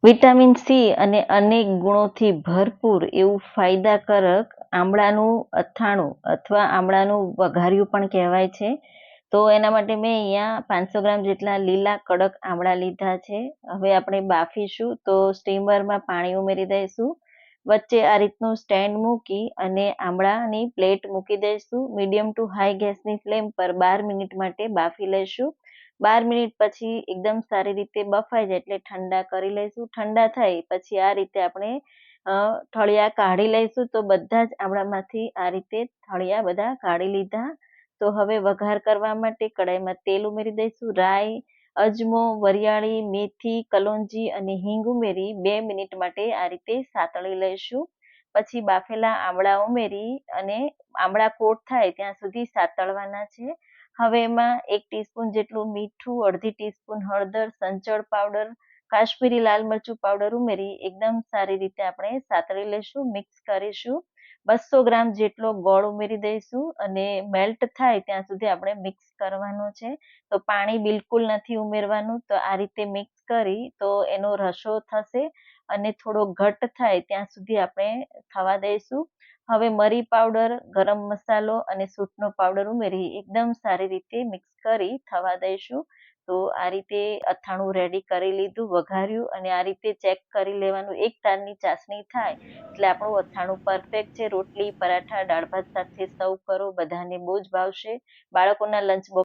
Vitamin C અને અનેક ગુણોથી ભરપૂર એવું ફાયદાકારક આમળાનું અથાણું અથવા આમળાનું વઘાર્યું પણ કહેવાય છે. તો એના માટે મેં અહીંયા 500 ગ્રામ જેટલા લીલા કડક આમળા લીધા છે. હવે આપણે બાફીશું તો સ્ટીમરમાં પાણી ઉમેરી દઈશું. વચ્ચે આ રીતનું સ્ટેન્ડ મૂકી અને આમળાની પ્લેટ મૂકી દઈશું. મીડિયમ ટુ હાઈ ગેસની ફ્લેમ પર 12 મિનિટ માટે બાફી લઈશું. 12 મિનિટ પછી એકદમ સારી રીતે બફાઈ જાય એટલે ઠંડા કરી લઈશું. ઠંડા થાય પછી આ રીતે આપણે ઠળિયા કાઢી લઈશું. તો બધા જ આમળામાંથી આ રીતે ઠળિયા બધા કાઢી લીધા. તો હવે વઘાર કરવા માટે કડાઈમાં તેલ ઉમેરી દઈશું. રાઈ, અજમો, વરિયાળી, મેથી, કલોંજી અને હિંગ ઉમેરી 2 મિનિટ માટે આ રીતે સાતળી લઈશું. પછી બાફેલા આમળા ઉમેરી અને આમળા કોટ થાય ત્યાં સુધી સાતળવાના છે. હવે એમાં 1 ટીસ્પૂન જેટલું મીઠું, અડધી ટીસ્પૂન હળદર, સંચળ પાવડર, કાશ્મીરી લાલ મરચું પાવડર ઉમેરી એકદમ સારી રીતે આપણે સાતળી લઈશું, મિક્સ કરીશું. 200 ગ્રામ જેટલો ગોળ ઉમેરી દઈશું અને મેલ્ટ થાય ત્યાં સુધી આપણે મિક્સ કરવાનું છે. તો પાણી બિલકુલ નથી ઉમેરવાનું. તો આ રીતે મિક્સ કરી તો એનો રસો થશે અને થોડો ઘટ્ટ થાય ત્યાં સુધી આપણે થવા દઈશું. હવે મરી પાવડર, ગરમ મસાલો અને સૂંઠનો પાવડર ઉમેરી એકદમ સારી રીતે મિક્સ કરી થવા દઈશું. તો આ રીતે અથાણું રેડી કરી લીધું, વઘાર્યું અને આ રીતે ચેક કરી લેવાનું. એક તારની ચાસણી થાય એટલે આપણું અથાણું પરફેક્ટ છે. રોટલી, પરાઠા, દાળ ભાત સાથે સર્વ કરો. બધાને બહુ જ ભાવશે. બાળકોના લંચ બોક્સ